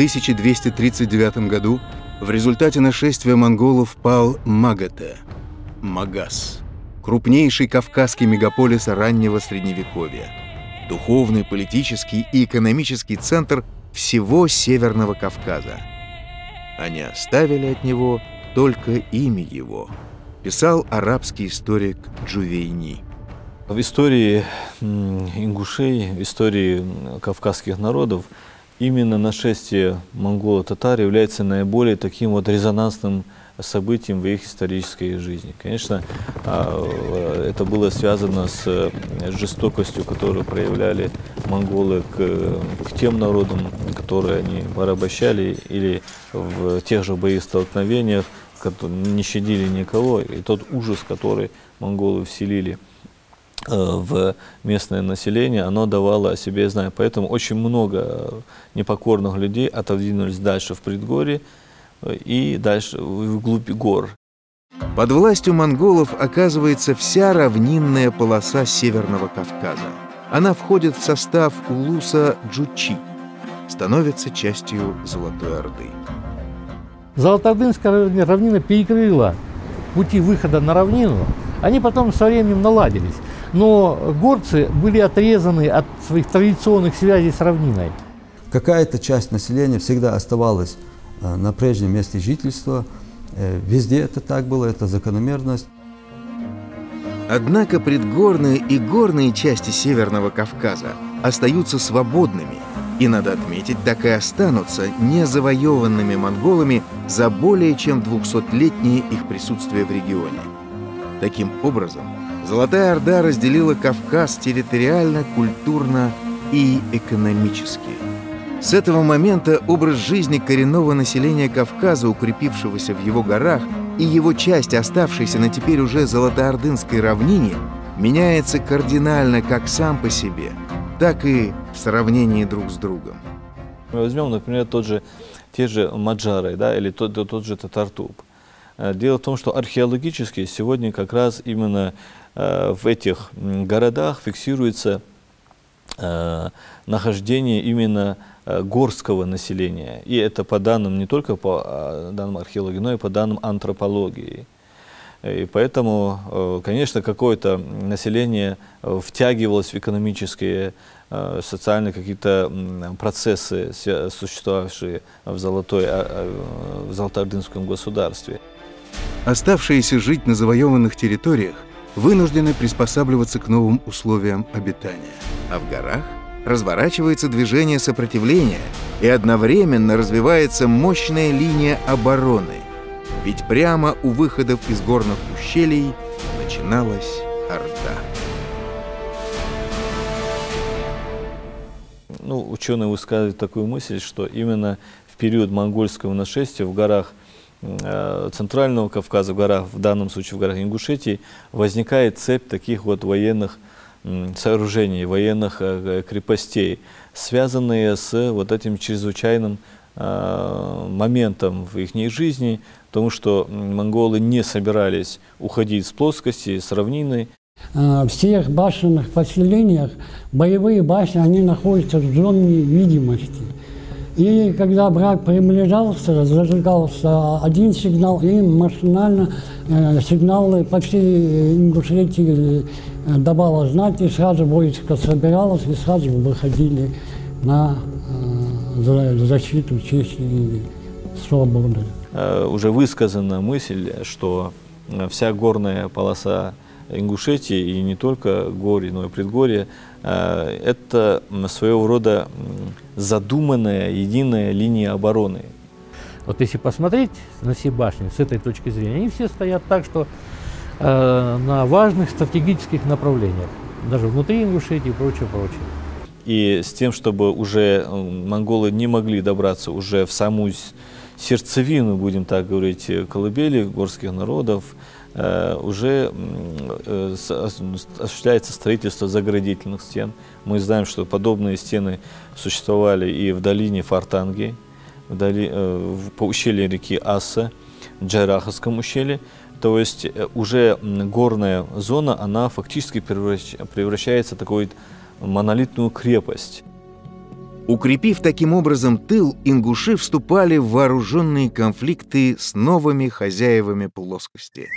1239 году в результате нашествия монголов пал Магате, Магас, крупнейший кавказский мегаполис раннего Средневековья, духовный, политический и экономический центр всего Северного Кавказа. Они оставили от него только имя его, писал арабский историк Джувейни. В истории ингушей, в истории кавказских народов именно нашествие монголо-татар является наиболее таким вот резонансным событием в их исторической жизни. Конечно, это было связано с жестокостью, которую проявляли монголы к тем народам, которые они порабощали, или в тех же боестолкновениях, не щадили никого, и тот ужас, который монголы вселили в местное население, оно давало о себе знать. Поэтому очень много непокорных людей отодвинулись дальше в предгорье и дальше вглубь гор. Под властью монголов оказывается вся равнинная полоса Северного Кавказа. Она входит в состав улуса Джучи, становится частью Золотой Орды. Золотоордынская равнина перекрыла пути выхода на равнину. Они потом со временем наладились. Но горцы были отрезаны от своих традиционных связей с равниной. Какая-то часть населения всегда оставалась на прежнем месте жительства. Везде это так было, это закономерность. Однако предгорные и горные части Северного Кавказа остаются свободными и, надо отметить, так и останутся незавоеванными монголами за более чем 200-летнее их присутствие в регионе. Таким образом, Золотая Орда разделила Кавказ территориально, культурно и экономически. С этого момента образ жизни коренного населения Кавказа, укрепившегося в его горах, и его части, оставшейся на теперь уже Золотоордынской равнине, меняется кардинально как сам по себе, так и в сравнении друг с другом. Возьмем, например, те же маджары, да, или тот же Татартуп. Дело в том, что археологически сегодня как раз именно в этих городах фиксируется нахождение именно горского населения. И это по данным, не только по данным археологии, но и по данным антропологии. И поэтому, конечно, какое-то население втягивалось в экономические, социальные какие-то процессы, существовавшие в Золотоордынском государстве. Оставшиеся жить на завоеванных территориях вынуждены приспосабливаться к новым условиям обитания. А в горах разворачивается движение сопротивления и одновременно развивается мощная линия обороны. Ведь прямо у выходов из горных ущелий начиналась Орда. Ученые высказывают такую мысль, что именно в период монгольского нашествия в горах Центрального Кавказа, в данном случае в горах Ингушетии, возникает цепь таких вот военных сооружений, военных крепостей, связанные с вот этим чрезвычайным моментом в их жизни, потому что монголы не собирались уходить с плоскости, с равнины. В всех башенных поселениях боевые башни, они находятся в зоне видимости. И когда враг приближался, зажигался один сигнал, и машинально сигналы по всей Ингушетии давало знать, и сразу войско собиралось, и сразу выходили на защиту чести и свободы. Уже высказана мысль, что вся горная полоса Ингушетии, и не только горе, но и предгорье, это своего рода задуманная единая линия обороны. Вот если посмотреть на все башни с этой точки зрения, они все стоят так, что на важных стратегических направлениях, даже внутри Ингушетии и прочее. И с тем, чтобы уже монголы не могли добраться уже в саму сердцевину, будем так говорить, колыбели горских народов, уже осуществляется строительство заградительных стен. Мы знаем, что подобные стены существовали и в долине Фартанги, по ущелью реки Асса, в Джайраховском ущелье. То есть уже горная зона, она фактически превращается в такую монолитную крепость. Укрепив таким образом тыл, ингуши вступали в вооруженные конфликты с новыми хозяевами плоскости.